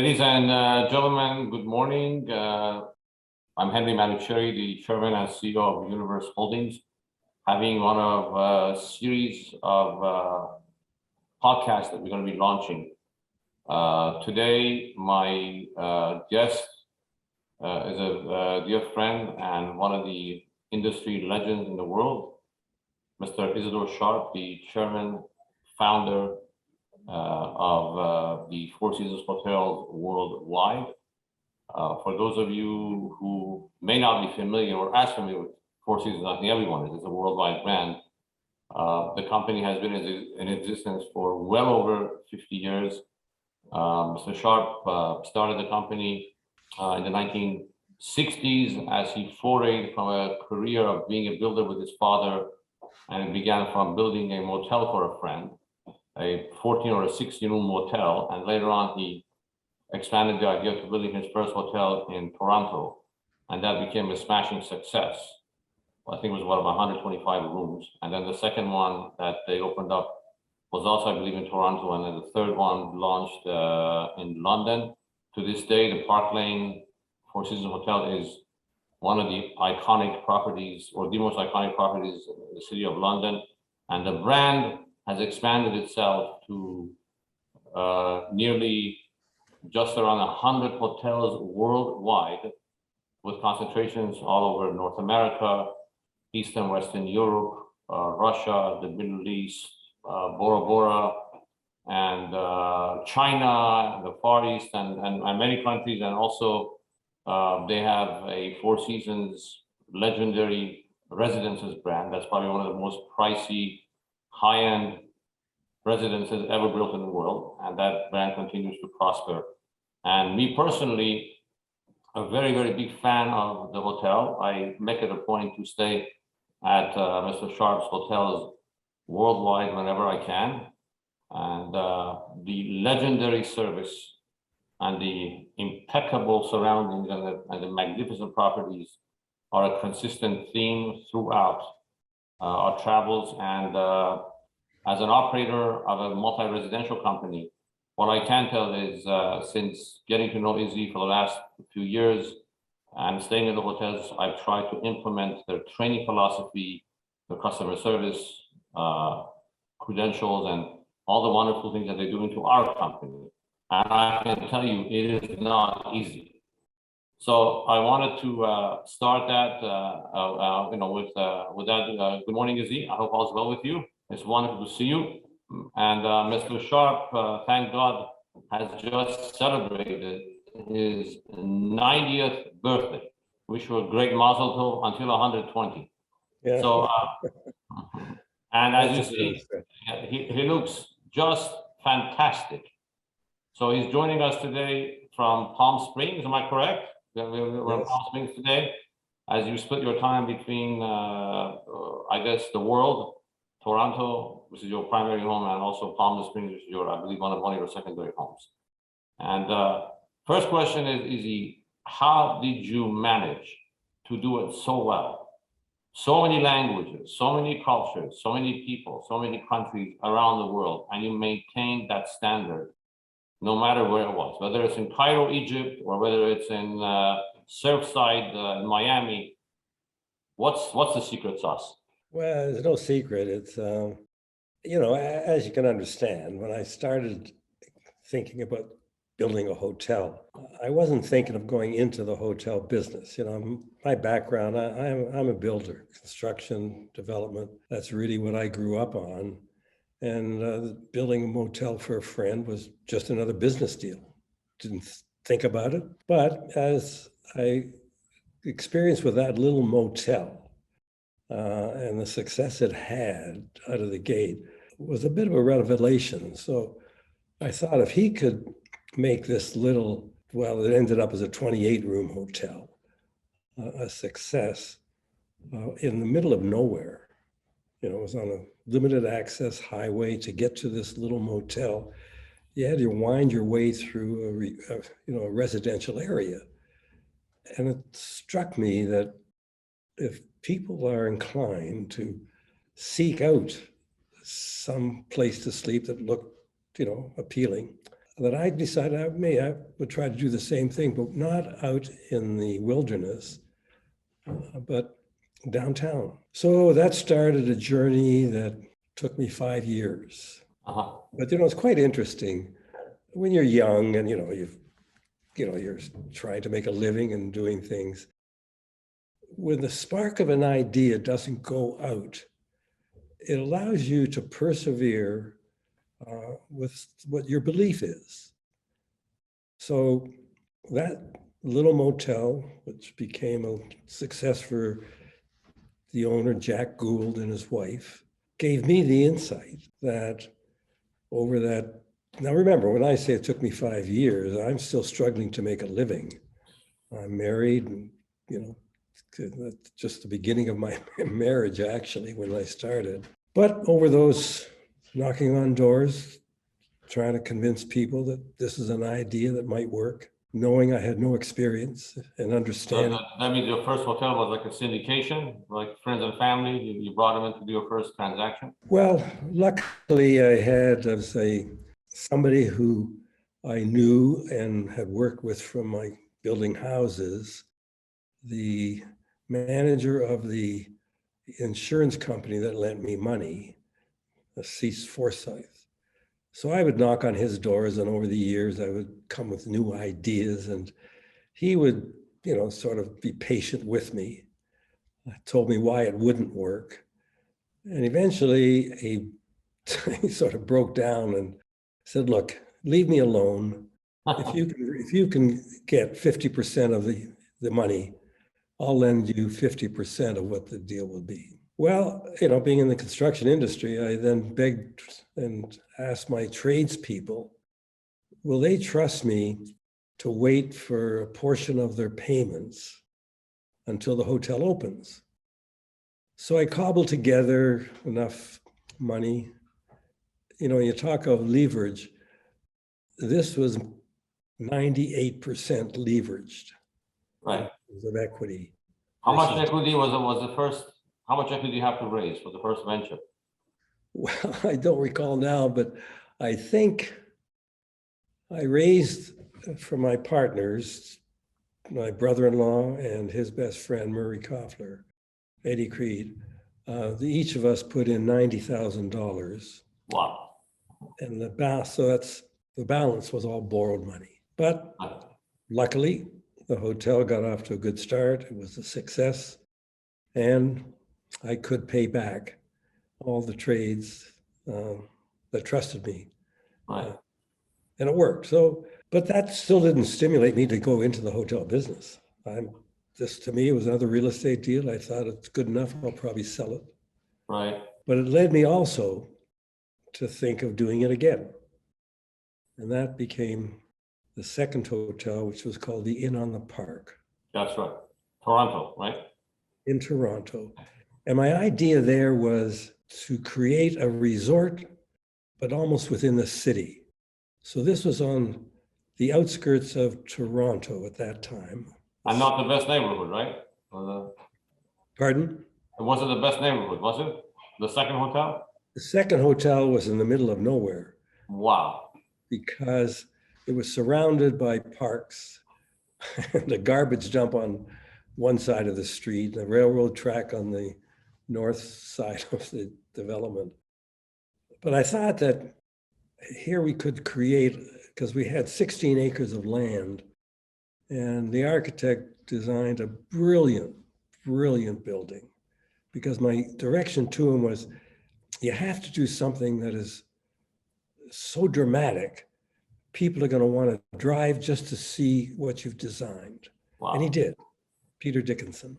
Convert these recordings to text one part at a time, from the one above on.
Ladies and gentlemen, good morning. I'm Henry Manoucheri, the Chairman and CEO of Universe Holdings, having one of a series of podcasts that we're going to be launching. Today, my guest is a dear friend and one of the industry legends in the world, Mr. Isadore Sharp, the Chairman, founder of the Four Seasons Hotels worldwide. For those of you who may not be familiar or as familiar with Four Seasons, I think everyone is. It's a worldwide brand. The company has been in existence for well over 50 years. Mr. Sharp started the company in the 1960s as he forayed from a career of being a builder with his father, and it began from building a motel for a friend, a 14 or a 16-room motel, and later on he expanded the idea to building his first hotel in Toronto, and that became a smashing success. I think it was about 125 rooms, and then the second one that they opened up was also, I believe, in Toronto, and then the third one launched in London. To this day, the Park Lane Four Seasons Hotel is one of the iconic properties, or the most iconic properties in the city of London, and the brand has expanded itself to nearly just around 100 hotels worldwide, with concentrations all over North America, East and Western Europe, Russia, the Middle East, Bora Bora, and China, the Far East, and many countries. And also they have a Four Seasons legendary residences brand that's probably one of the most pricey, high-end residences ever built in the world, and that brand continues to prosper. And me personally, a very, very big fan of the hotel. I make it a point to stay at Mr. Sharp's hotels worldwide whenever I can. And the legendary service and the impeccable surroundings and the magnificent properties are a consistent theme throughout our travels. And as an operator of a multi-residential company, what I can tell is since getting to know Izzy for the last few years and staying in the hotels, I've tried to implement their training philosophy, the customer service credentials, and all the wonderful things that they do into our company. And I can tell you, it is not easy. So I wanted to start that, with that. Good morning, Izzy. I hope all's well with you. It's wonderful to see you. And Mr. Sharp, thank God, has just celebrated his 90th birthday. Wish you a great mazel tov until 120. Yeah. So, and as you see, he looks just fantastic. So he's joining us today from Palm Springs. Am I correct? We're in Palm Springs today. As you split your time between, I guess, the world, Toronto, which is your primary home, and also Palm Springs, which is your, I believe, one of your secondary homes. And first question is, Izzy, how did you manage to do it so well? So many languages, so many cultures, so many people, so many countries around the world, and you maintained that standard no matter where it was, whether it's in Cairo, Egypt, or whether it's in Surfside in Miami. What's the secret sauce? Well, there's no secret. It's, as you can understand, when I started thinking about building a hotel, I wasn't thinking of going into the hotel business. My background, I'm a builder, construction, development. That's really what I grew up on. And building a motel for a friend was just another business deal. Didn't think about it. But as I experienced with that little motel and the success it had out of the gate was a bit of a revelation. So I thought if he could make this little, well, it ended up as a 28-room hotel, a success in the middle of nowhere. It was on a limited access highway to get to this little motel. You had to wind your way through a residential area. And it struck me that if people are inclined to seek out some place to sleep that looked, appealing, that I decided I would try to do the same thing, but not out in the wilderness, but downtown. So that started a journey that took me 5 years. Uh-huh. But it's quite interesting when you're young and you're trying to make a living and doing things. When the spark of an idea doesn't go out, it allows you to persevere with what your belief is. So that little motel, which became a success for the owner, Jack Gould, and his wife, gave me the insight that over that. Now, remember, when I say it took me 5 years, I'm still struggling to make a living. I'm married, and, that's just the beginning of my marriage, actually, when I started. But over those knocking on doors, trying to convince people that this is an idea that might work, knowing I had no experience and understanding. That means your first hotel was like a syndication, like friends and family, you brought them in to do your first transaction? Well, luckily I had somebody who I knew and had worked with from my building houses, the manager of the insurance company that lent me money, Cease Forsyth. So I would knock on his doors, and over the years I would come with new ideas, and he would, sort of be patient with me, told me why it wouldn't work. And eventually he sort of broke down and said, look, leave me alone. If you can get 50% of the money, I'll lend you 50% of what the deal will be. Well, being in the construction industry, I then begged and asked my tradespeople, will they trust me to wait for a portion of their payments until the hotel opens? So I cobbled together enough money. You talk of leverage, this was 98% leveraged. Right. Of equity. How much equity was the first, how much equity do you have to raise for the first venture? Well, I don't recall now, but I think I raised for my partners, my brother-in-law and his best friend, Murray Koffler, Eddie Creed, each of us put in $90,000. Wow. And the balance was all borrowed money. But luckily, the hotel got off to a good start. It was a success. And I could pay back all the trades that trusted me. Right. And it worked. So, but that still didn't stimulate me to go into the hotel business. This to me, it was another real estate deal. I thought it's good enough, I'll probably sell it. Right. But it led me also to think of doing it again. And that became the second hotel, which was called the Inn on the Park. That's right. Toronto, right? In Toronto. And my idea there was to create a resort, but almost within the city. So this was on the outskirts of Toronto at that time. And not the best neighborhood, right? Pardon? It wasn't the best neighborhood, was it? The second hotel? The second hotel was in the middle of nowhere. Wow. Because it was surrounded by parks, the garbage dump on one side of the street, the railroad track on the north side of the development. But I thought that here we could create, because we had 16 acres of land, and the architect designed a brilliant building, because my direction to him was, you have to do something that is so dramatic, people are going to want to drive just to see what you've designed. Wow. And he did, Peter Dickinson.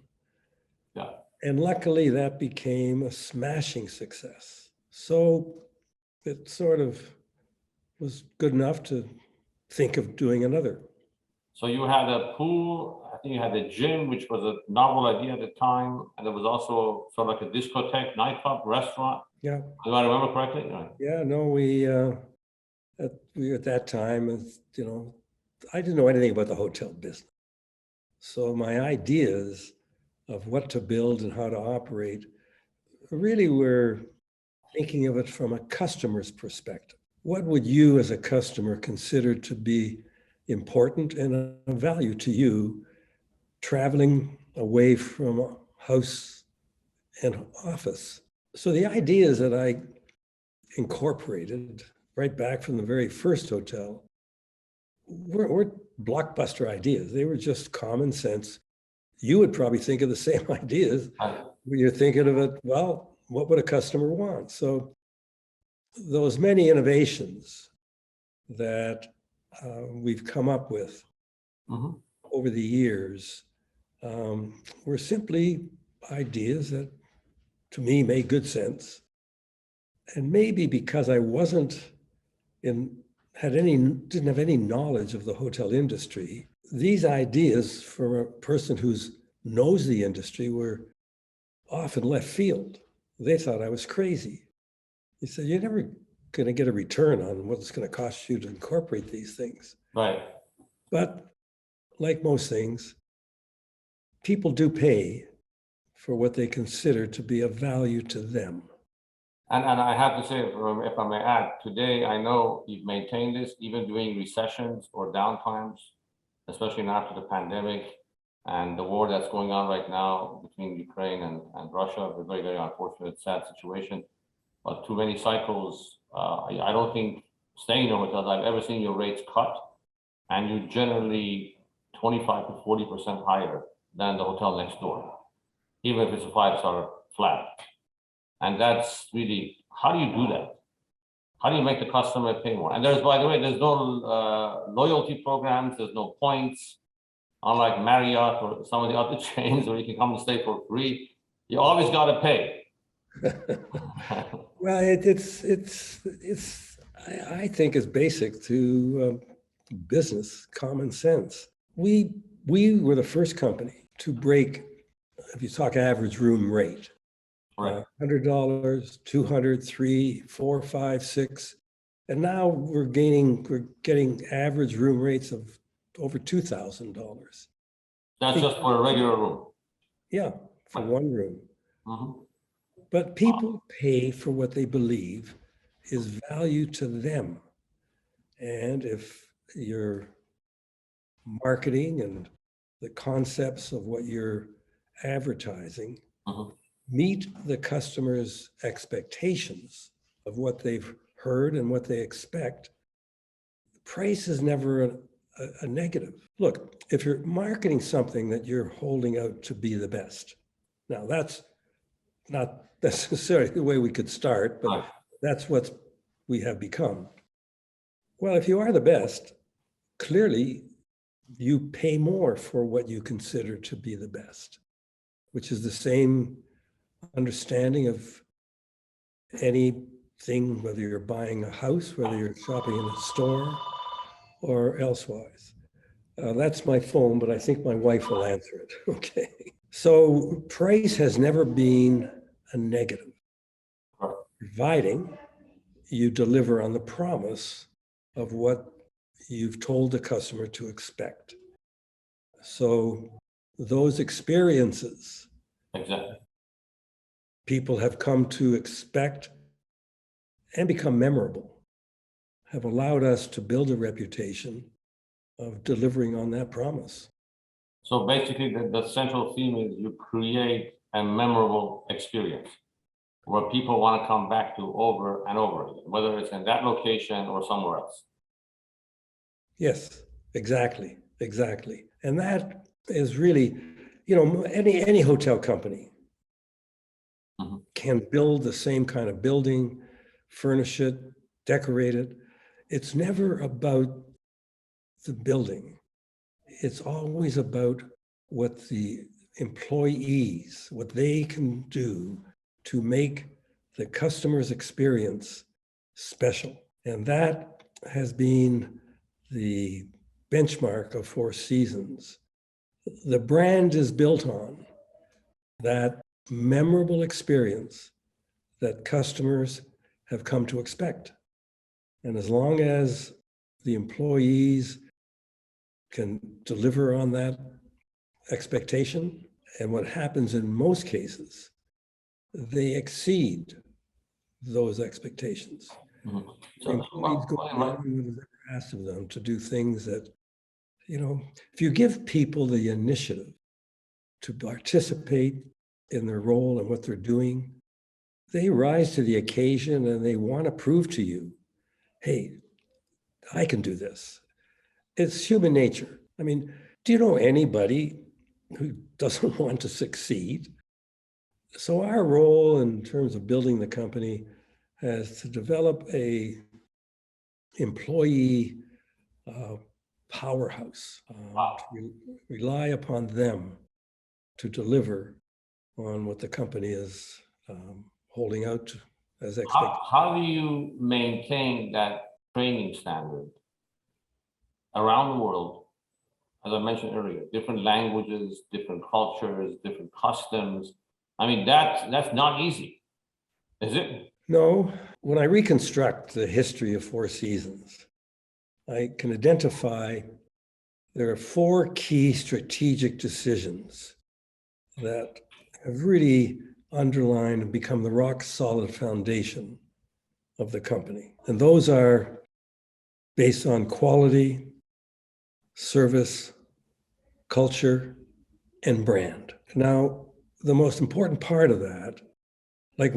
Yeah. And luckily that became a smashing success. So it sort of was good enough to think of doing another. So you had a pool, I think you had a gym, which was a novel idea at the time, and there was also sort of like a discotheque, nightclub, restaurant. Yeah. Do I remember correctly? Right. Yeah, no, we at that time, I didn't know anything about the hotel business. So my ideas of what to build and how to operate really were thinking of it from a customer's perspective. what would you as a customer consider to be important and of value to you traveling away from house and office? So the ideas that I incorporated right back from the very first hotel were blockbuster ideas. They were just common sense. You would probably think of the same ideas when you're thinking of it. Well, what would a customer want? So those many innovations that we've come up with Mhm. over the years were simply ideas that to me made good sense. And maybe because I didn't have any knowledge of the hotel industry, these ideas from a person who knows the industry were often left field. They thought I was crazy. He said, "You're never going to get a return on what it's going to cost you to incorporate these things." Right. But like most things, people do pay for what they consider to be of value to them. And I have to say, if I may add, today I know you've maintained this even during recessions or downtimes, especially now after the pandemic and the war that's going on right now between Ukraine and Russia. A very, very unfortunate, sad situation. But too many cycles. I don't think staying in a hotel I've ever seen your rates cut, and you're generally 25 to 40% higher than the hotel next door, even if it's a 5-star flat. And that's really, how do you do that? How do you make the customer pay more? And by the way, there's no loyalty programs, there's no points, unlike Marriott or some of the other chains where you can come and stay for free. You always got to pay. Well, I think it's basic to business common sense. We were the first company to break, if you talk average room rate, Right. $100, $200, $300, $400, $500, $600, and now we're getting average room rates of over $2,000. That's just for a regular room. Yeah, for one room. Mhm. But people pay for what they believe is value to them. And if your marketing and the concepts of what you're advertising Mhm. meet the customer's expectations of what they've heard and what they expect, price is never a negative. Look, if you're marketing something that you're holding out to be the best, now that's not necessarily the way we could start, but Right. that's what we have become. Well, if you are the best, clearly you pay more for what you consider to be the best, which is the same understanding of anything, whether you're buying a house, whether you're shopping in a store or elsewise. That's my phone, but I think my wife will answer it. Okay. So price has never been a negative, Right. providing you deliver on the promise of what you've told the customer to expect. So those experiences Exactly. people have come to expect and become memorable have allowed us to build a reputation of delivering on that promise. So basically, the central theme is you create a memorable experience where people want to come back to over and over again, whether it's in that location or somewhere else. Yes, exactly, exactly. And that is really, you know, any hotel company Mhm. can build the same kind of building, furnish it, decorate it. It's never about the building. It's always about what the employees, what they can do to make the customer's experience special. And that has been the benchmark of Four Seasons. The brand is built on that memorable experience that customers have come to expect. And as long as the employees can deliver on that expectation, and what happens in most cases, they exceed those expectations. Mhm. The employees go Well, beyond what is ever asked of them to do things that, if you give people the initiative to participate in their role and what they're doing, they rise to the occasion and they want to prove to you, hey, I can do this. It's human nature. I mean, do you know anybody who doesn't want to succeed? So our role in terms of building the company is to develop a employee powerhouse, wow. to rely upon them to deliver on what the company is holding out to as expected. How do you maintain that training standard around the world? As I mentioned earlier, different languages, different cultures, different customs. I mean, that's not easy, is it? No, when I reconstruct the history of Four Seasons, I can identify there are four key strategic decisions that have really underlined and become the rock solid foundation of the company. And those are based on quality, service, culture, and brand. Now, the most important part of that, like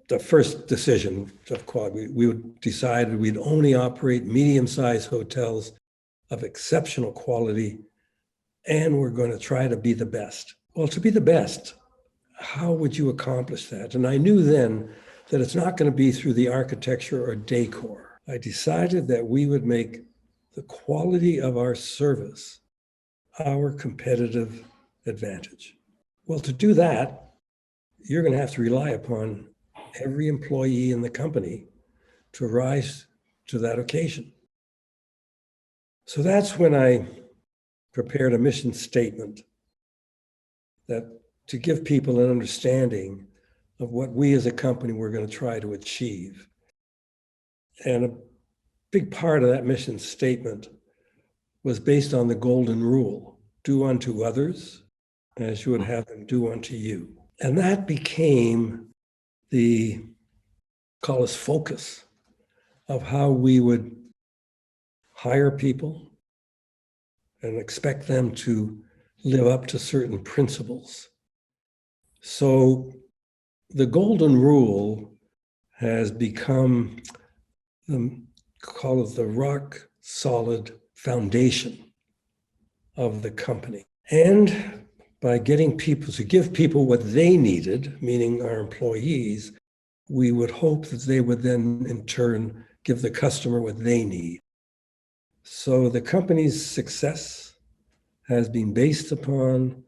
the first decision of Quad, we decided we'd only operate medium-sized hotels of exceptional quality, and we're going to try to be the best. Well, to be the best, how would you accomplish that? And I knew then that it's not going to be through the architecture or decor. I decided that we would make the quality of our service our competitive advantage. Well, to do that, you're going to have to rely upon every employee in the company to rise to that occasion. So that's when I prepared a mission statement that to give people an understanding of what we as a company were going to try to achieve. And a big part of that mission statement was based on the golden rule: do unto others as you would have them do unto you. And that became the, call us, focus of how we would hire people and expect them to live up to certain principles. So the golden rule has become, call it, the rock solid foundation of the company. And by getting people to give people what they needed, meaning our employees, we would hope that they would then in turn give the customer what they need. So the company's success has been based upon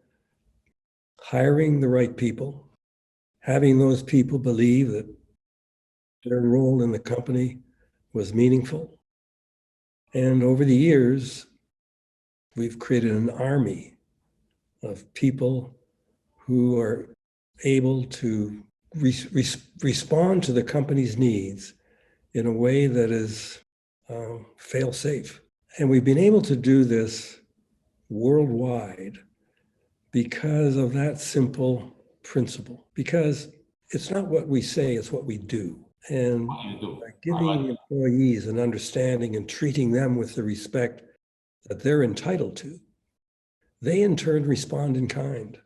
hiring the right people, having those people believe that their role in the company was meaningful. And over the years, we've created an army of people who are able to respond to the company's needs in a way that is fail-safe. And we've been able to do this worldwide because of that simple principle. Because it's not what we say, it's what we do. And What do you do? by giving the employees an understanding and treating them with the respect that they're entitled to, they in turn respond in kind.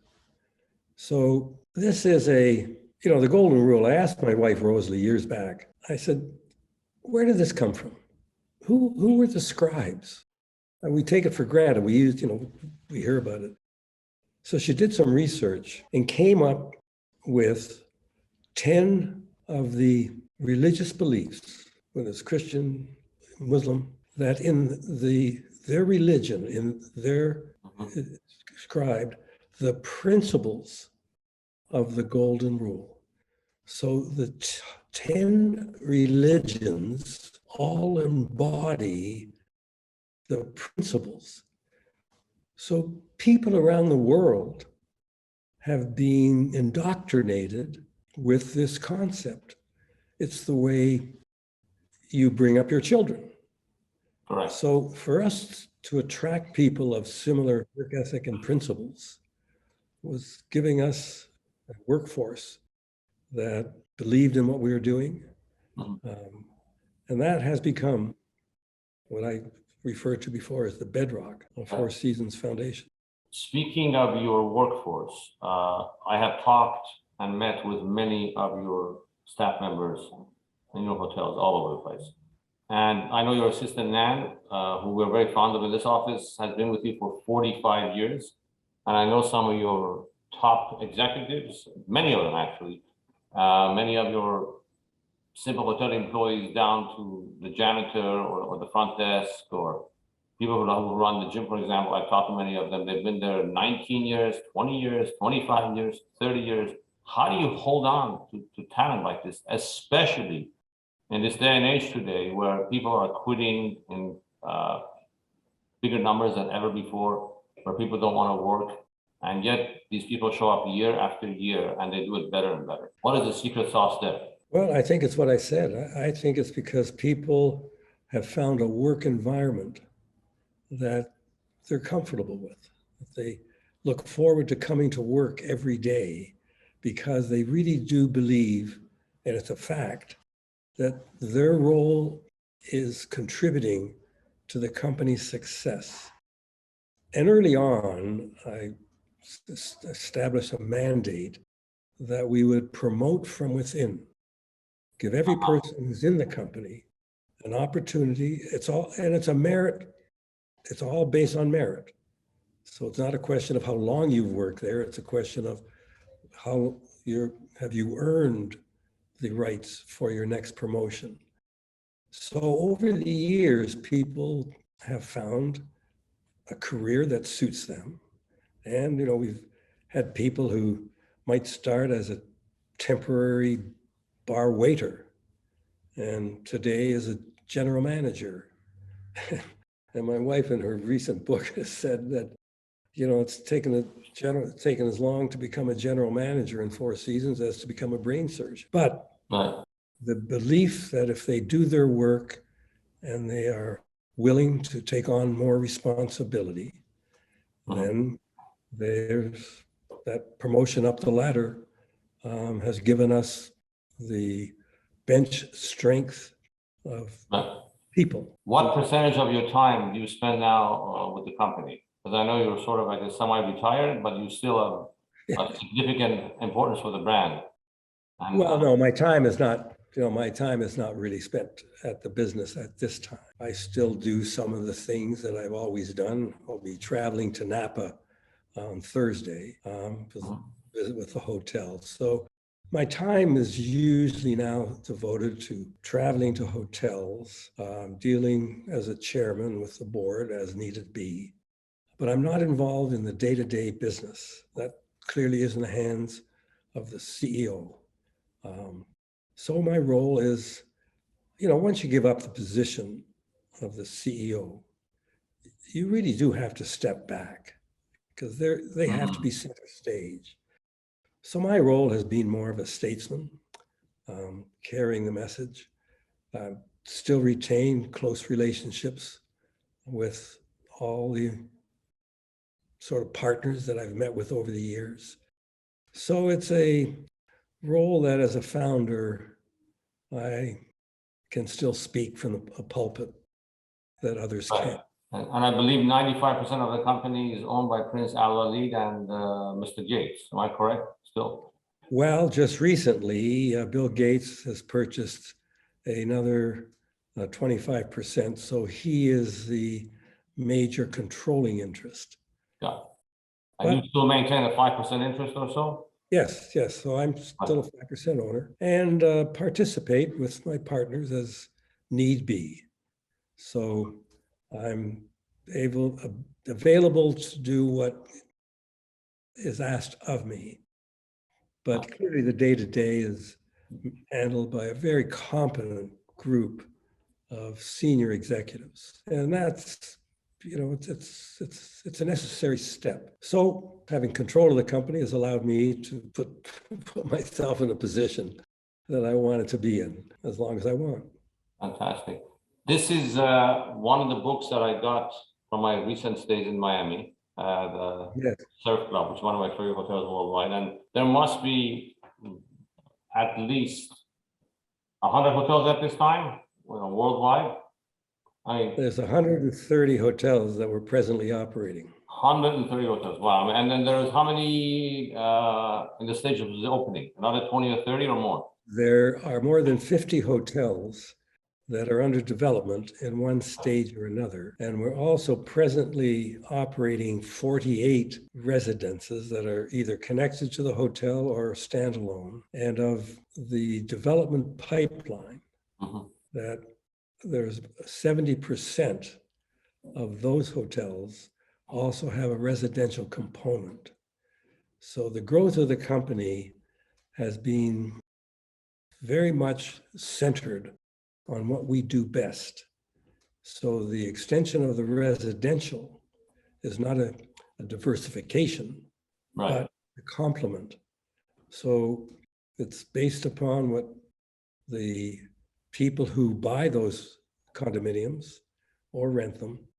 So this is the golden rule. I asked my wife, Rosalie, years back, I said, where did this come from? Who were the scribes? And we take it for granted. We used, we hear about it. So she did some research and came up with 10 of the religious beliefs, whether it's Christian, Muslim, that in their religion, in their scribed, the principles of the golden rule. So the 10 religions all embody the principles. So people around the world have been indoctrinated with this concept. It's the way you bring up your children. Correct. So for us to attract people of similar work ethic and principles was giving us a workforce that believed in what we were doing, And that has become what I referred to before as the bedrock of Four Seasons Foundation. Speaking of your workforce, I have talked and met with many of your staff members in your hotels all over the place. And I know your assistant Nan, who we're very fond of in this office, has been with you for 45 years. And I know some of your top executives, many of them actually, many of your simple hotel employees down to the janitor or the front desk or people who run the gym, for example. I've talked to many of them. They've been there 19 years, 20 years, 25 years, 30 years. How do you hold on to talent like this, especially in this day and age today where people are quitting in bigger numbers than ever before, where people don't want to work, and yet these people show up year after year and they do it better and better? What is the secret sauce there? Well, I think it's what I said. I think it's because people have found a work environment that they're comfortable with. They look forward to coming to work every day because they really do believe, and it's a fact, that their role is contributing to the company's success. And early on, I established a mandate that we would promote from within, give every person who's in the company an opportunity. It's a merit. It's all based on merit. So it's not a question of how long you've worked there. It's a question of have you earned the rights for your next promotion. So over the years, people have found a career that suits them. And, we've had people who might start as a temporary bar waiter and today is a general manager. And my wife in her recent book has said that, it's taken as long to become a general manager in Four Seasons as to become a brain surgeon. But the belief that if they do their work and they are willing to take on more responsibility, then there's that promotion up the ladder has given us the bench strength of people. What percentage of your time do you spend now with the company? Because I know you're sort of like a semi-retired, but you still have a significant importance for the brand. And, well, no, my time is not really spent at the business at this time. I still do some of the things that I've always done. I'll be traveling to Napa on Thursday to visit with the hotel. So my time is usually now devoted to traveling to hotels, dealing as a chairman with the board as needed be. But I'm not involved in the day-to-day business. That clearly is in the hands of the CEO. So my role is, once you give up the position of the CEO, you really do have to step back because they have to be center stage. So my role has been more of a statesman, carrying the message. Still retain close relationships with all the sort of partners that I've met with over the years. So it's a role that as a founder, I can still speak from a pulpit that others can't. And I believe 95% of the company is owned by Prince Al-Walid and Mr. Gates. Am I correct still? Well, just recently, Bill Gates has purchased another 25%. So he is the major controlling interest. Yeah. And you still maintain a 5% interest or so? Yes. So I'm still a 5% owner and participate with my partners as need be. So I'm available to do what is asked of me. But clearly the day-to-day is handled by a very competent group of senior executives. And that's, it's a necessary step. So having control of the company has allowed me to put myself in a position that I wanted to be in as long as I want. Fantastic. This is one of the books that I got from my recent stays in Miami, the Surf Club, which is one of my favorite hotels worldwide. And there must be at least 100 hotels at this time. worldwide. I mean, There's 130 hotels that were presently operating. 130 hotels. Wow. And then there's how many in the stage of the opening? Another 20 or 30 or more? There are more than 50 hotels that are under development in one stage or another. And we're also presently operating 48 residences that are either connected to the hotel or standalone. And of the development pipeline, that there's 70% of those hotels also have a residential component. So the growth of the company has been very much centered on what we do best. So the extension of the residential is not a diversification, Right. but a complement. So it's based upon what the people who buy those condominiums or rent them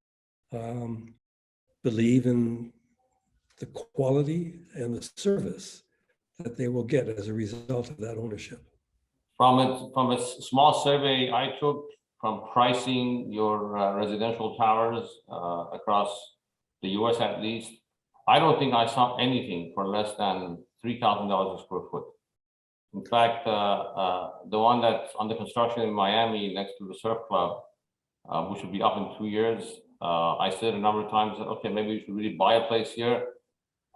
believe in the quality and the service that they will get as a result of that ownership. From a small survey I took from pricing your residential towers across the US at least, I don't think I saw anything for less than $3,000 a square foot. In fact, the one that's under construction in Miami next to the surf club, which will be up in 2 years, I said a number of times, okay, maybe we should really buy a place here.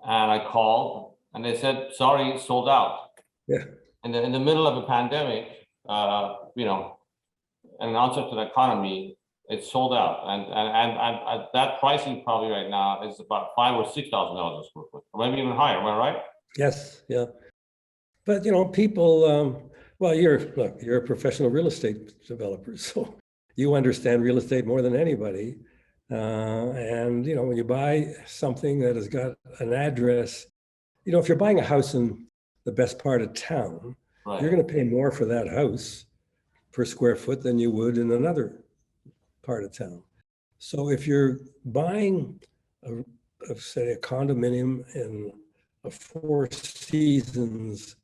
And I called and they said, sorry, it's sold out. Yeah. In the middle of a pandemic, an answer to the economy, it's sold out. And that pricing probably right now is about $5,000 or $6,000 a square foot, or maybe even higher. Am I right? Yes, yeah. But people, well, you're a professional real estate developer, so you understand real estate more than anybody. And when you buy something that has got an address, if you're buying a house in the best part of town, Right. you're going to pay more for that house per square foot than you would in another part of town. So if you're buying say a condominium in a Four Seasons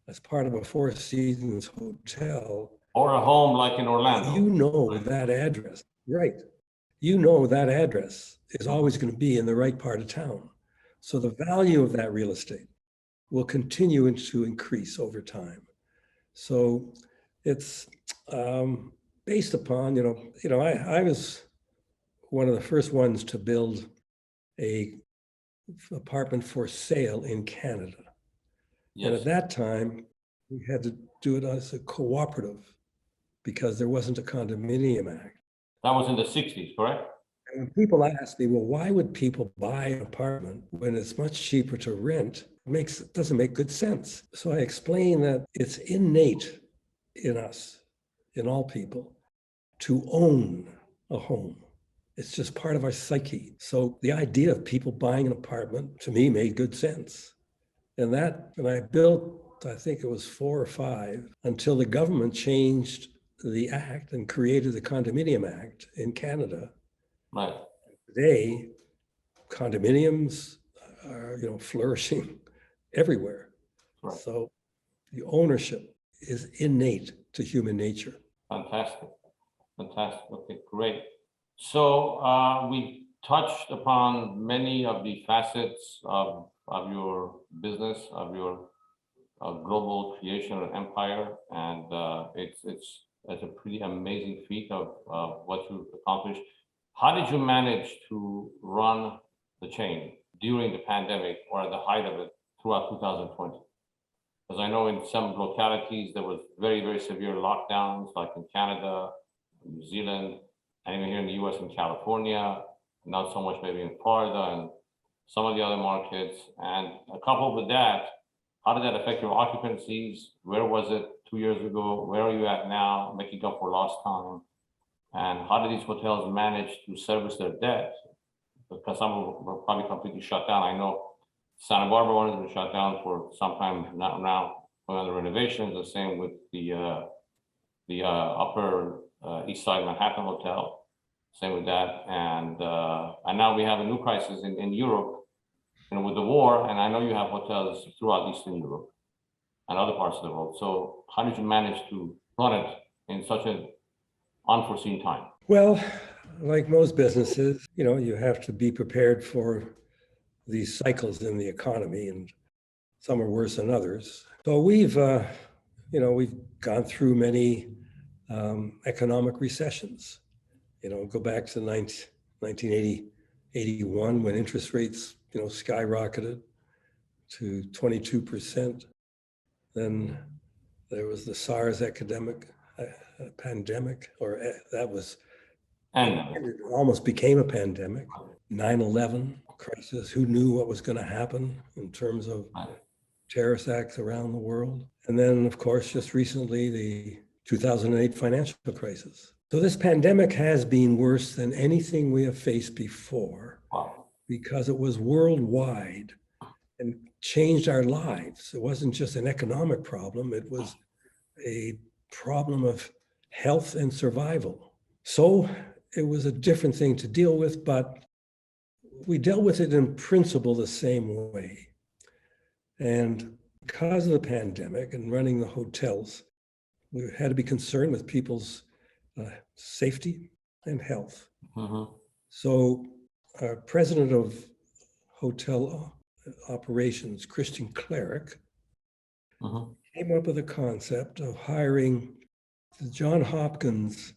as part of a Four Seasons hotel, or a home like in Orlando, that address, right? That address is always going to be in the right part of town. So the value of that real estate will continue to increase over time. So it's based upon, I was one of the first ones to build a apartment for sale in Canada. yes. And at that time, we had to do it as a cooperative because there wasn't a condominium act. That was in the 60s, correct? And when people ask me, well, why would people buy an apartment when it's much cheaper to rent? It doesn't make good sense. So I explain that it's innate in us, in all people, to own a home. It's just part of our psyche. So the idea of people buying an apartment to me made good sense. And I built, I think it was 4 or 5, until the government changed the act and created the Condominium Act in Canada. Right. Today, condominiums are, flourishing everywhere. Right. So the ownership is innate to human nature. Fantastic. Okay, great. So we touched upon many of the facets of your business, of your global creation or empire, and it's a pretty amazing feat of what you've accomplished. How did you manage to run the chain during the pandemic or at the height of it throughout 2020? Because I know in some localities there was very, very severe lockdowns, like in Canada, New Zealand, and even here in the US and California, not so much maybe in Florida and some of the other markets. And coupled with that, how did that affect your occupancies? Where was it 2 years ago? Where are you at now, making up for lost time? And how did these hotels manage to service their debt? Because some were probably completely shut down. I know Santa Barbara one has been shut down for some time now, going on the renovations. The same with the Upper East Side Manhattan Hotel. Same with that, and now we have a new crisis in Europe, with the war. And I know you have hotels throughout Eastern Europe and other parts of the world. So how did you manage to run it in such a unforeseen time? Well, like most businesses, you have to be prepared for these cycles in the economy, and some are worse than others. So we've gone through many economic recessions. Go back to 1980, 81, when interest rates, skyrocketed to 22%. Then there was the SARS pandemic, or that was, And it almost became a pandemic. 9/11 crisis, who knew what was going to happen in terms of terrorist acts around the world? And then, of course, just recently, the 2008 financial crisis. So this pandemic has been worse than anything we have faced before, wow. because it was worldwide and changed our lives. It wasn't just an economic problem, it was a problem of health and survival. So it was a different thing to deal with, but we dealt with it in principle the same way. And because of the pandemic and running the hotels, we had to be concerned with people's safety and health. Mm-hmm. So our president of hotel operations, Christian Cleric, came up with a concept of hiring the Johns Hopkins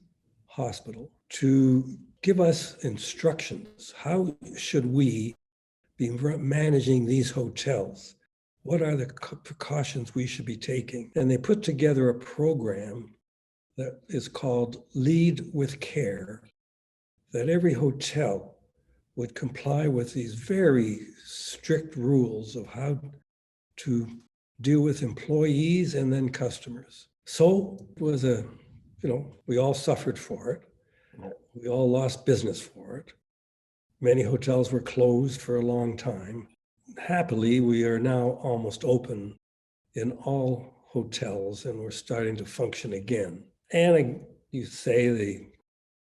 Hospital to give us instructions. How should we be managing these hotels? What are the precautions we should be taking? And they put together a program that is called Lead with Care, that every hotel would comply with these very strict rules of how to deal with employees and then customers. So it was we all suffered for it. We all lost business for it. Many hotels were closed for a long time. Happily, we are now almost open in all hotels, and we're starting to function again. And you say the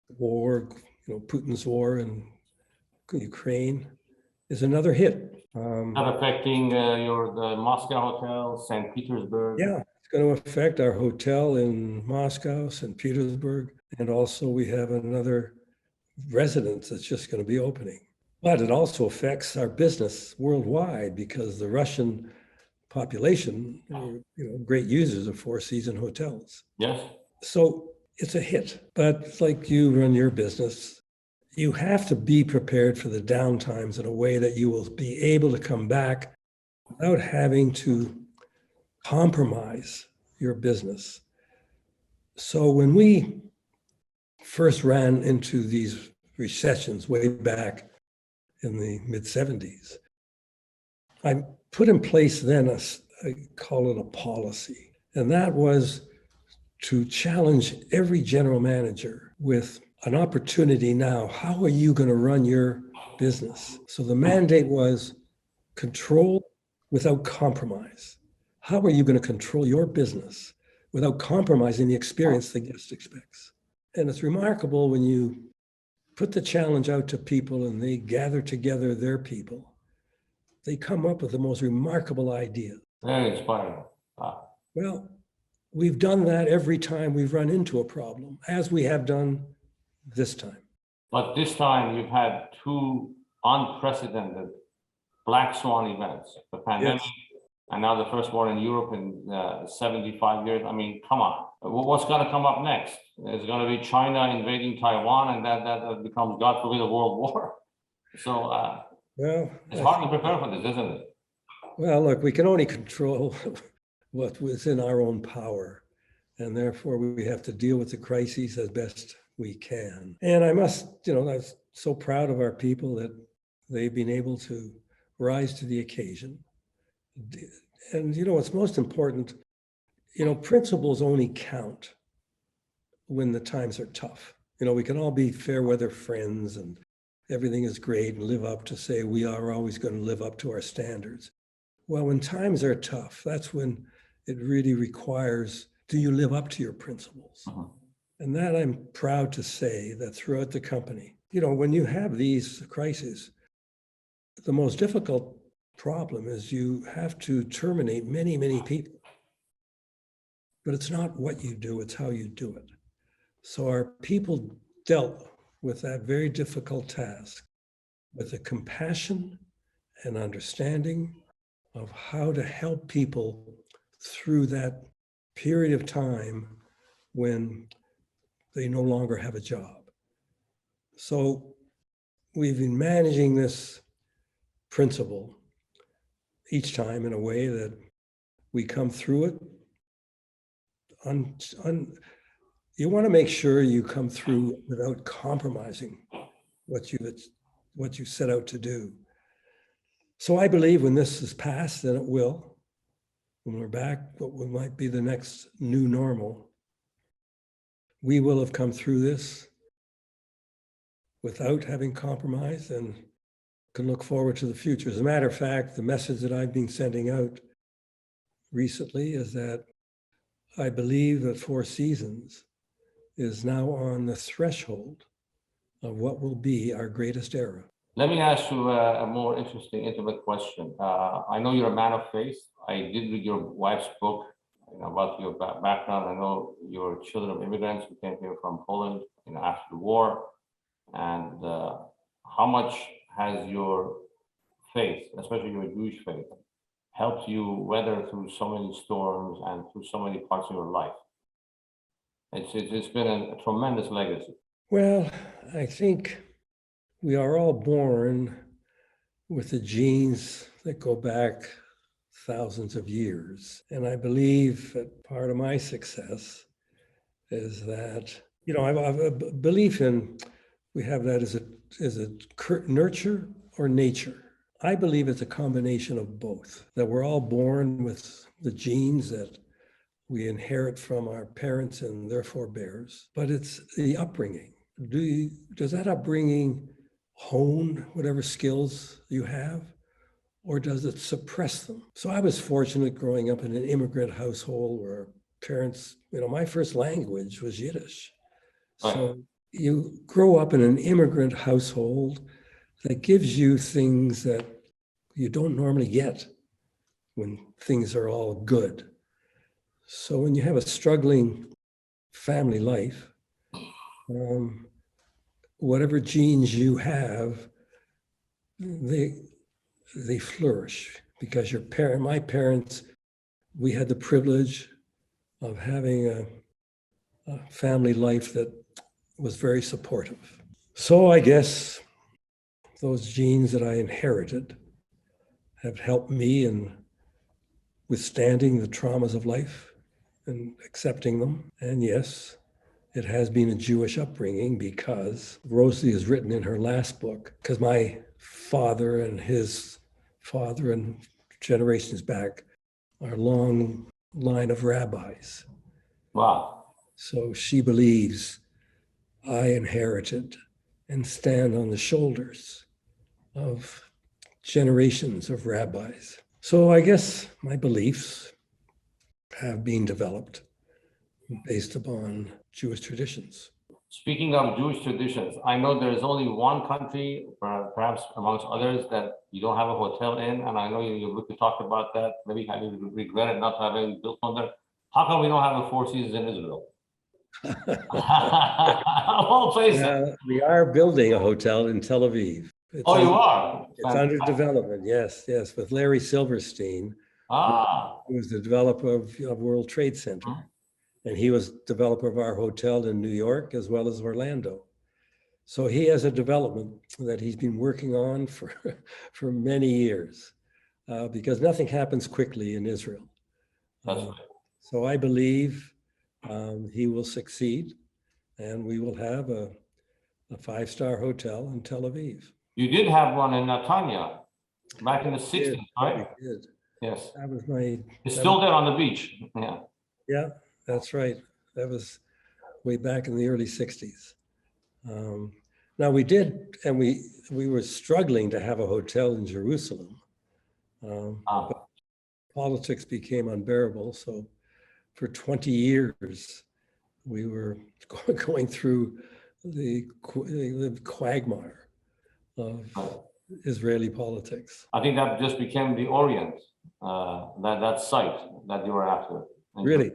war, Putin's war in Ukraine is another hit. Not affecting the Moscow hotel, St. Petersburg? Yeah, it's going to affect our hotel in Moscow, St. Petersburg, and also we have another residence that's just going to be opening. But it also affects our business worldwide, because the Russian population are, great users of Four Seasons hotels. Yes. So it's a hit. But like you run your business, you have to be prepared for the downtimes in a way that you will be able to come back without having to compromise your business. So when we first ran into these recessions way back in the mid-70s, I put in place then I call it a policy. And that was to challenge every general manager with an opportunity now. How are you going to run your business? So the mandate was control without compromise. How are you going to control your business without compromising the experience the guest expects? And it's remarkable when you put the challenge out to people and they gather together their people, they come up with the most remarkable ideas. Very inspiring. Wow. Well, we've done that every time we've run into a problem, as we have done this time. But this time you've had two unprecedented black swan events, the pandemic, Yes. and now the first war in Europe in 75 years. I mean, come on. What's going to come up next? Is going to be China invading Taiwan, and that becomes, God forbid, a world war. So Well, it's hard to prepare for this, isn't it? Well, look, we can only control what was in our own power, and therefore we have to deal with the crises as best we can. And I must, I'm so proud of our people that they've been able to rise to the occasion. And what's most important, principles only count when the times are tough. We can all be fair weather friends and everything is great and live up to say we are always going to live up to our standards. Well, when times are tough, that's when it really requires, do you live up to your principles? And that I'm proud to say that throughout the company, when you have these crises, the most difficult problem is you have to terminate many, many people. But it's not what you do, it's how you do it. So our people dealt with that very difficult task with the compassion and understanding of how to help people through that period of time when they no longer have a job. So we've been managing this principle each time in a way that we come through it. You want to make sure you come through without compromising what you set out to do. So I believe when this is passed, and it will, when we're back, what might be the next new normal, we will have come through this without having compromised and can look forward to the future. As a matter of fact, the message that I've been sending out recently is that I believe that Four Seasons is now on the threshold of what will be our greatest era. Let me ask you a more interesting, intimate question. I know you're a man of faith. I did read your wife's book, about your background. I know you're children of immigrants who came here from Poland, after the war. And how much has your faith, especially your Jewish faith, helped you weather through so many storms and through so many parts of your life? It's been a tremendous legacy. Well, I think we are all born with the genes that go back thousands of years. And I believe that part of my success is that, I have a belief in, we have that as a nurture or nature. I believe it's a combination of both, that we're all born with the genes that we inherit from our parents and their forebears, but it's the upbringing. Does that upbringing hone whatever skills you have, or does it suppress them? So I was fortunate growing up in an immigrant household where parents, my first language was Yiddish. So you grow up in an immigrant household that gives you things that you don't normally get when things are all good. So when you have a struggling family life, whatever genes you have, they flourish because my parents, we had the privilege of having a family life that was very supportive. So I guess those genes that I inherited have helped me in withstanding the traumas of life and accepting them. And yes, it has been a Jewish upbringing because Rosie has written in her last book, because my father and his father and generations back are a long line of rabbis. Wow. So she believes I inherited and stand on the shoulders of generations of rabbis. So I guess my beliefs have been developed based upon Jewish traditions. Speaking of Jewish traditions, I know there's only one country, perhaps amongst others, that you don't have a hotel in, and I know you talked about that. Maybe you regret it not having built one there. How come we don't have a Four Seasons in Israel? Of all places. We are building a hotel in Tel Aviv. You are? It's under development, yes, with Larry Silverstein, who was the developer of World Trade Center. And he was developer of our hotel in New York as well as Orlando. So he has a development that he's been working on for many years because nothing happens quickly in Israel. So I believe he will succeed and we will have a 5-star hotel in Tel Aviv. You did have one in Netanya back in the 60s, right? We did. Yes. That was It's still there on the beach. Yeah. Yeah, that's right. That was way back in the early 60s. Now we did, and we were struggling to have a hotel in Jerusalem. But politics became unbearable. So for 20 years, we were going through the quagmire of Israeli politics. I think that just became the Orient, that site that you were after. Really?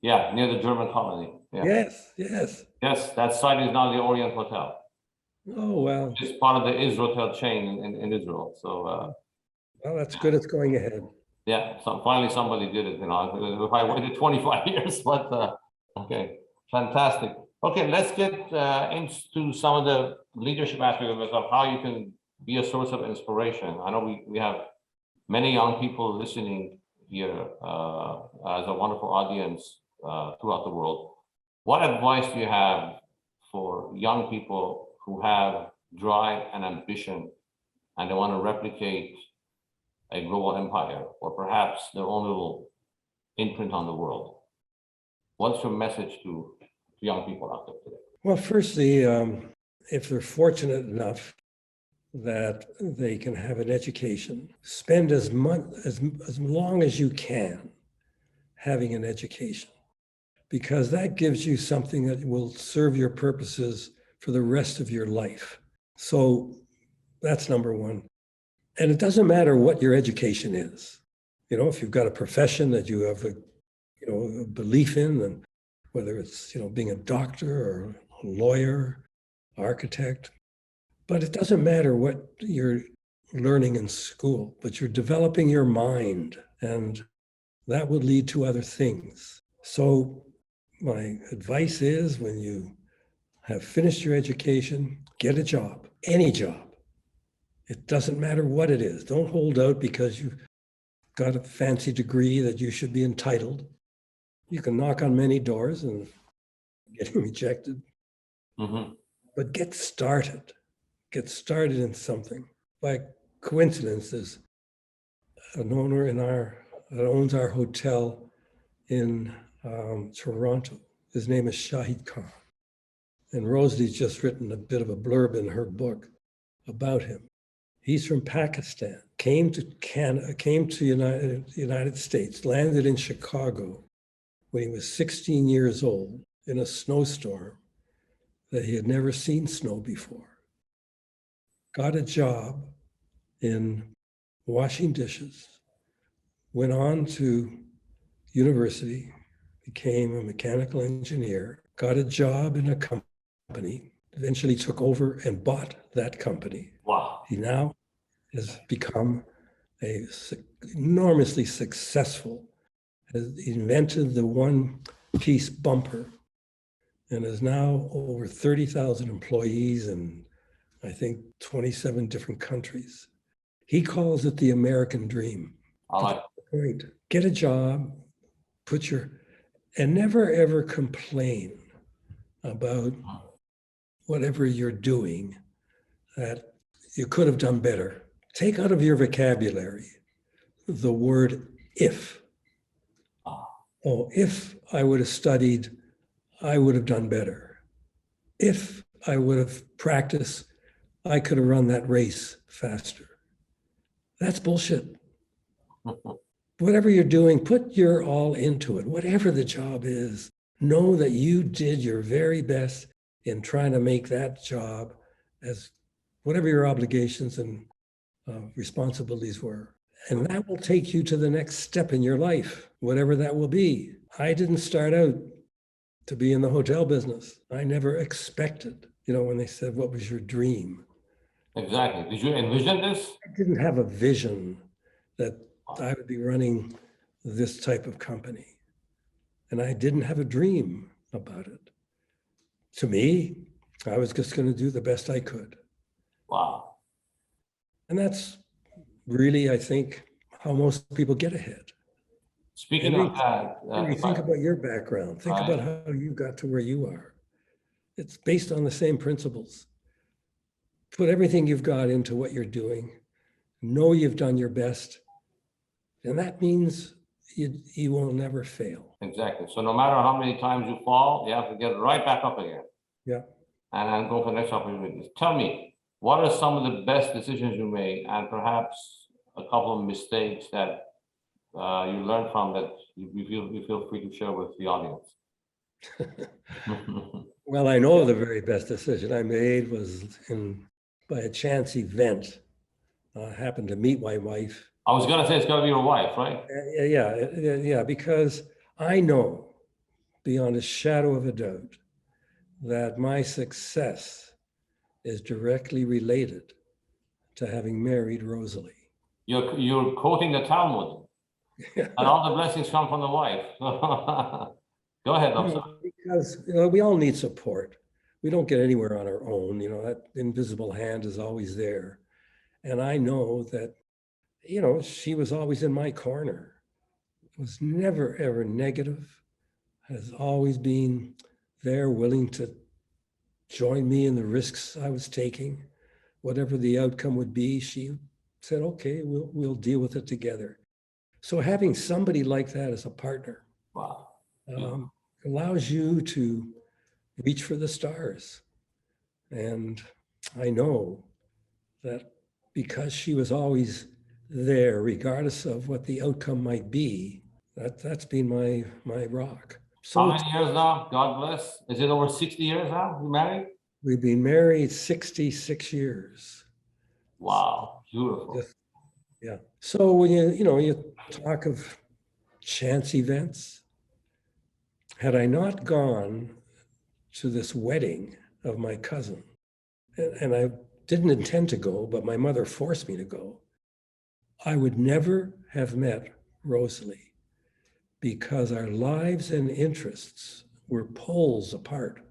Yeah, near the German colony. Yeah. Yes, yes. Yes, that site is now the Orient Hotel. Oh, well, It's part of the Israel chain in Israel. So, well, that's good. It's going ahead. yeah, so finally somebody did it, you know, if I waited 25 years, but, okay, fantastic. Okay, let's get into some of the leadership aspects of how you can be a source of inspiration. I know we have many young people listening here as a wonderful audience throughout the world. What advice do you have for young people who have drive and ambition and they want to replicate a global empire or perhaps their own little imprint on the world? What's your message to young people out there today? Well, firstly, if they're fortunate enough that they can have an education, spend as long as you can having an education, because that gives you something that will serve your purposes for the rest of your life. So that's number one. And it doesn't matter what your education is. You know, if you've got a profession that you have a belief in, and whether it's, being a doctor or a lawyer, architect, but it doesn't matter what you're learning in school, but you're developing your mind, and that will lead to other things. So my advice is, when you have finished your education, get a job, any job. It doesn't matter what it is. Don't hold out because you've got a fancy degree that you should be entitled. You can knock on many doors and get rejected, Mm-hmm. but get started. Get started in something. By coincidence, there's an owner that owns our hotel in Toronto. His name is Shahid Khan. And Rosalie's just written a bit of a blurb in her book about him. He's from Pakistan, came to Canada, came to United States, landed in Chicago when he was 16 years old in a snowstorm that he had never seen snow before. Got a job in washing dishes, went on to university, became a mechanical engineer, got a job in a company, eventually took over and bought that company. Wow. He now has become enormously successful, has invented the one-piece bumper, and is now over 30,000 employees in, I think, 27 different countries. He calls it the American dream. I like Point. Get a job, and never ever complain about whatever you're doing that you could have done better. Take out of your vocabulary the word if. Oh, if I would have studied, I would have done better. If I would have practiced, I could have run that race faster. That's bullshit. Whatever you're doing, put your all into it. Whatever the job is, know that you did your very best in trying to make that job as whatever your obligations and responsibilities were. And that will take you to the next step in your life, whatever that will be. I didn't start out to be in the hotel business. I never expected, when they said, what was your dream? Exactly. Did you envision this? I didn't have a vision that I would be running this type of company. And I didn't have a dream about it. To me, I was just going to do the best I could. Wow. And that's really, I think, how most people get ahead. Speaking of that, Henry, think about your background. Think about how you got to where you are. It's based on the same principles. Put everything you've got into what you're doing. Know you've done your best. And that means you will never fail. exactly. So no matter how many times you fall, you have to get right back up again. Yeah. And go for the next opportunity. Tell me, what are some of the best decisions you made, and perhaps a couple of mistakes that you learned from that you feel free to share with the audience? Well, I know the very best decision I made was by a chance event. I happened to meet my wife. I was gonna say it's gotta be your wife, right? Yeah, because I know beyond a shadow of a doubt that my success is directly related to having married Rosalie. You're quoting the Talmud, and all the blessings come from the wife. Go ahead, I'm sorry. Because we all need support. We don't get anywhere on our own. That invisible hand is always there. And I know that, she was always in my corner. Was never, ever negative, has always been there, willing to join me in the risks I was taking. Whatever the outcome would be, she said, okay, we'll deal with it together. So having somebody like that as a partner Wow. allows you to reach for the stars. And I know that because she was always there, regardless of what the outcome might be, that's been my rock. So how many years now? God bless. Is it over 60 years now? You married? We've been married 66 years. Wow, beautiful. Yeah. So when you talk of chance events, had I not gone to this wedding of my cousin, and I didn't intend to go, but my mother forced me to go, I would never have met Rosalie, because our lives and interests were poles apart.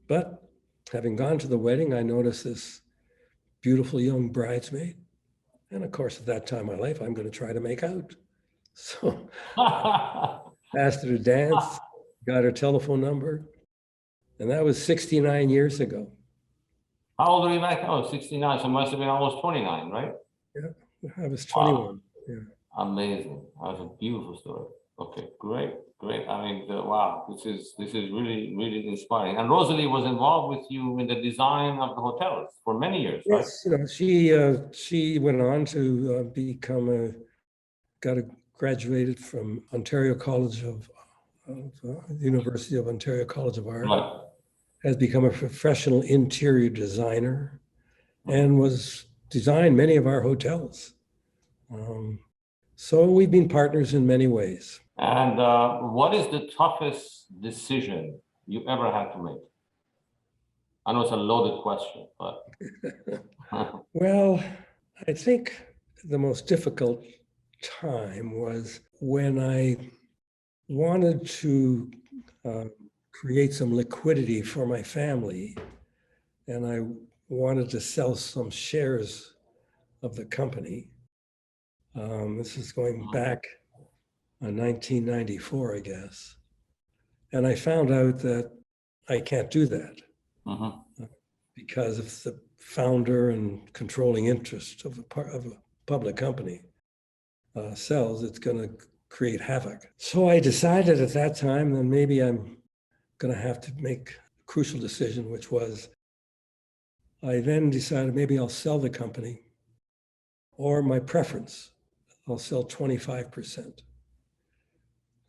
But having gone to the wedding, I noticed this beautiful young bridesmaid. And of course, at that time of my life, I'm going to try to make out. So asked her to dance, got her telephone number. And that was 69 years ago. How old are you back? Oh, 69. So must have been almost 29, right? Yeah, I was 21. Wow. Yeah. Amazing. That's a beautiful story. Okay, great. I mean, wow, this is really, really inspiring. And Rosalie was involved with you in the design of the hotels for many years, right? Yes, she went on to graduated from Ontario College of University of Ontario College of Art. Right. Has become a professional interior designer and was designed many of our hotels. So we've been partners in many ways. And what is the toughest decision you ever had to make? I know it's a loaded question, but. Well, I think the most difficult time was when I wanted to create some liquidity for my family, and I wanted to sell some shares of the company. This is going back in 1994, I guess. And I found out that I can't do that because if the founder and controlling interest of a public company sells, it's going to create havoc. So I decided at that time that maybe I'm going to have to make a crucial decision, which was I then decided maybe I'll sell the company, or my preference, I'll sell 25%.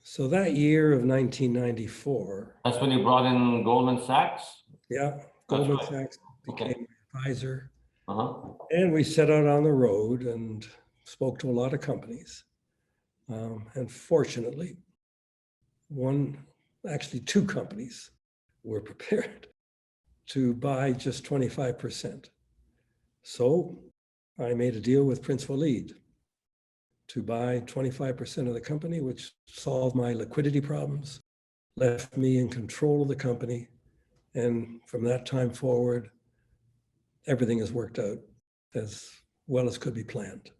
So that year of 1994. That's when you brought in Goldman Sachs? Yeah, Goldman Sachs became my advisor. Uh-huh. And we set out on the road and spoke to a lot of companies. And fortunately, two companies were prepared to buy just 25%. So I made a deal with Prince Walid to buy 25% of the company, which solved my liquidity problems, left me in control of the company. And from that time forward, everything has worked out as well as could be planned.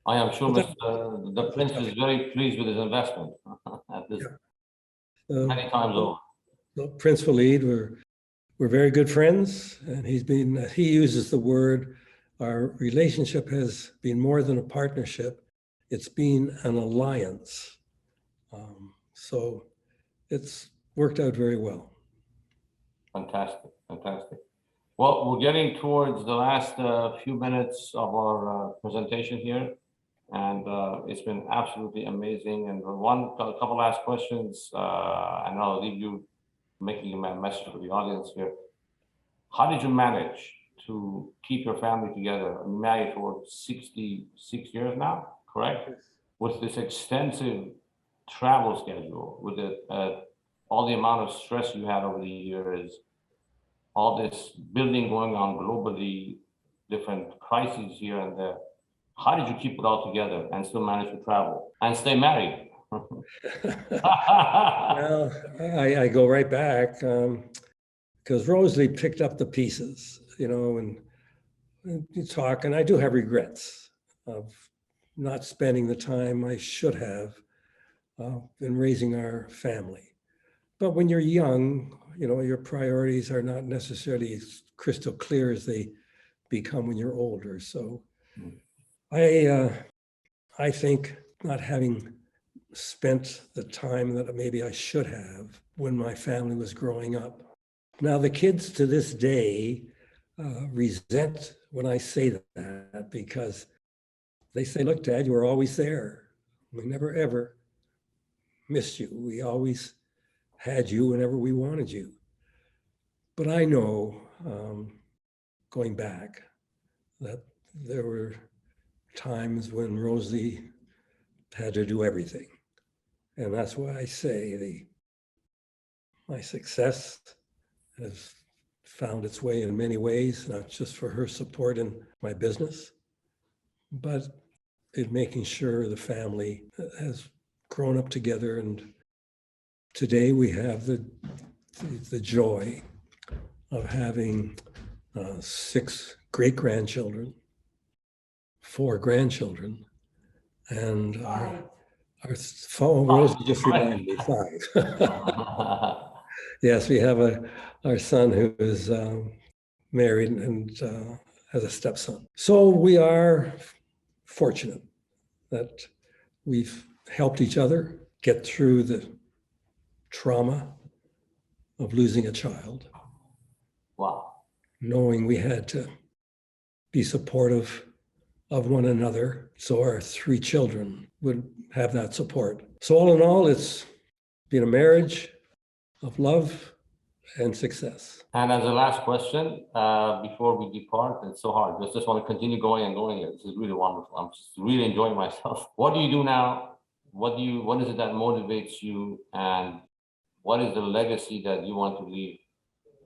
I am sure the Prince is very pleased with his investment at this many times over. So Prince Walid, we're very good friends, and he uses the word, our relationship has been more than a partnership, it's been an alliance. So it's worked out very well. Fantastic. Well, we're getting towards the last few minutes of our presentation here, and it's been absolutely amazing. And a couple last questions, and I'll leave you making a message for the audience here. How did you manage to keep your family together? You're married for 66 years now, correct? With this extensive travel schedule, with the all the amount of stress you had over the years, all this building going on globally, different crises here and there. How did you keep it all together and still manage to travel and stay married? Well, I go right back because Rosalie picked up the pieces, and you talk, and I do have regrets of not spending the time I should have in raising our family. But when you're young, your priorities are not necessarily as crystal clear as they become when you're older. So I think not having spent the time that maybe I should have when my family was growing up. Now, the kids to this day resent when I say that because they say, look, Dad, you were always there. We never, ever missed you. We always had you whenever we wanted you. But I know, going back, that there were times when Rosalie had to do everything. And that's why I say my success has found its way in many ways, not just for her support in my business, but in making sure the family has grown up together. And today we have the joy of having 6 great-grandchildren, 4 grandchildren, and our phone, Rosie just reminded me, 5. Yes, we have our son who is married and has a stepson. So we are fortunate that we've helped each other get through the trauma of losing a child. Wow. Knowing we had to be supportive of one another so our 3 children would have that support. So all in all, it's been a marriage of love and success. And as a last question, before we depart, it's so hard. Just want to continue going and going. This is really wonderful. I'm just really enjoying myself. What do you do now? What is it that motivates you? And what is the legacy that you want to leave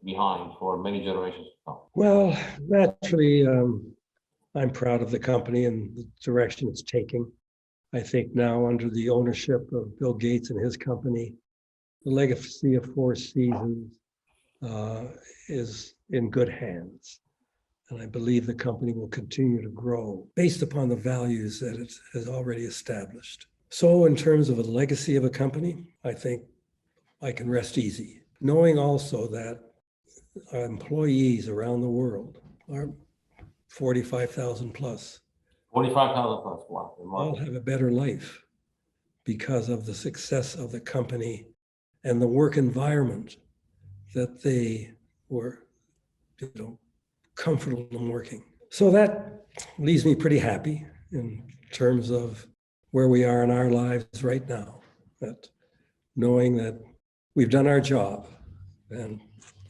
behind for many generations to come? Well, naturally, I'm proud of the company and the direction it's taking. I think now under the ownership of Bill Gates and his company, the legacy of 4 Seasons is in good hands. And I believe the company will continue to grow based upon the values that it has already established. So in terms of a legacy of a company, I think I can rest easy, knowing also that our employees around the world are 45,000 plus. 45,000 plus, wow. All have a better life because of the success of the company and the work environment that they were, comfortable in working. So that leaves me pretty happy in terms of where we are in our lives right now, that knowing that we've done our job and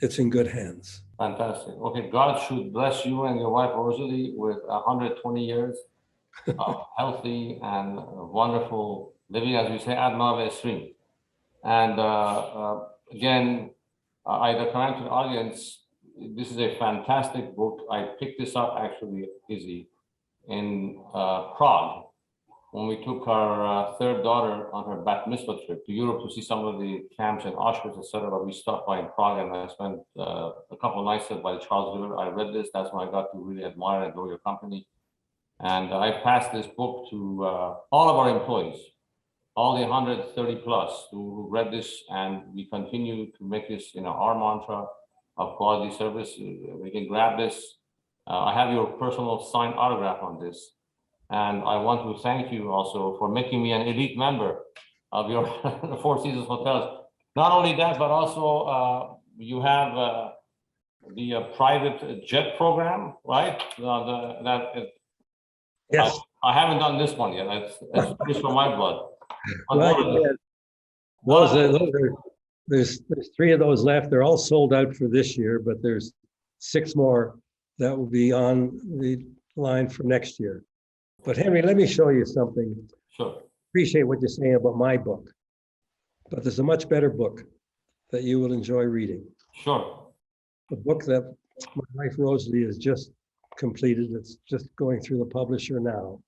it's in good hands. Fantastic. Okay, God should bless you and your wife Rosalie with 120 years of healthy and wonderful living, as we say, ad nave stream. And again, I recommend to the audience, this is a fantastic book. I picked this up actually, Izzy, in Prague, when we took our 3rd daughter on her bat mitzvah trip to Europe to see some of the camps in Auschwitz, etc. We stopped by in Prague, and I spent a couple of nights there by Charles River. I read this. That's when I got to really admire and know your company. And I passed this book to all of our employees, all the 130 plus who read this, and we continue to make this, our mantra of quality service. We can grab this. I have your personal signed autograph on this. And I want to thank you also for making me an elite member of your 4 Seasons hotels. Not only that, but also you have the private jet program, right? Yes. I haven't done this one yet. It's just for my blood. There's 3 of those left. They're all sold out for this year, but there's 6 more that will be on the line for next year. But Henry, let me show you something. Sure. Appreciate what you're saying about my book, but there's a much better book that you will enjoy reading. Sure. The book that my wife Rosalie has just completed, it's just going through the publisher now.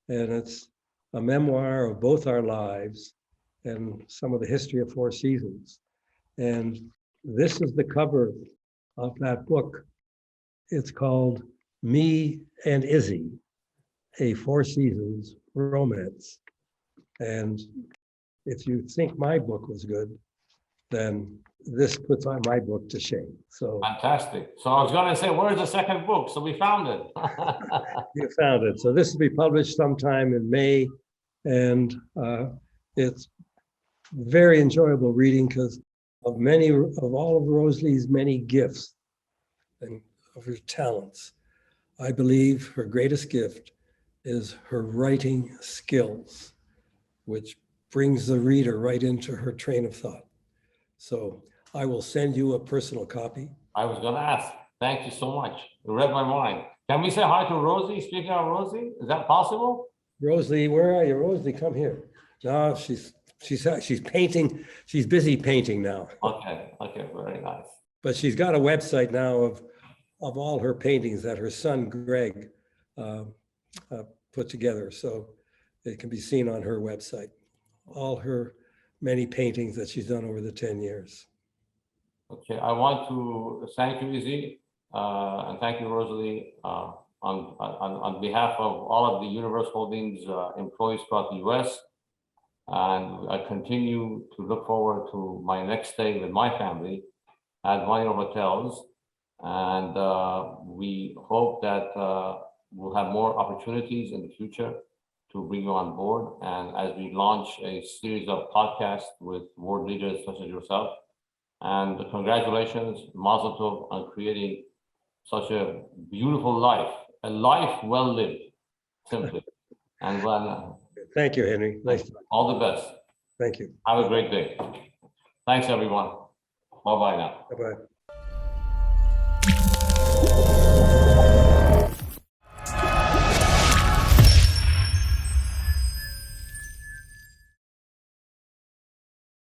And it's a memoir of both our lives and some of the history of Four Seasons. And this is the cover of that book. It's called Me and Izzy, a Four Seasons romance. And if you think my book was good, then this puts on my book to shame. So Fantastic. So I was going to say, where's the second book? So we found it. you found it. So this will be published sometime in May. And it's very enjoyable reading because of all of Rosalie's many gifts and of her talents. I believe her greatest gift is her writing skills, which brings the reader right into her train of thought. So I will send you a personal copy. I was going to ask. Thank you so much. You read my mind. Can we say hi to Rosie? Speaking of Rosie, is that possible? Rosalie, where are you? Rosalie, come here. No, she's painting. She's busy painting now. Okay, very nice. But she's got a website now of all her paintings that her son Greg put together. So it can be seen on her website. All her many paintings that she's done over the 10 years. Okay, I want to thank you, Izzy, and thank you, Rosalie, on behalf of all of the Universe Holdings employees throughout the U.S. And I continue to look forward to my next stay with my family at one of your hotels. And we hope that we'll have more opportunities in the future to bring you on board. And as we launch a series of podcasts with world leaders such as yourself, and congratulations, Mazel Tov, on creating such a beautiful life, a life well lived, simply. And thank you, Henry. Nice. All the best. Thank you. Have a great day. Thanks, everyone. Bye-bye now. Bye-bye.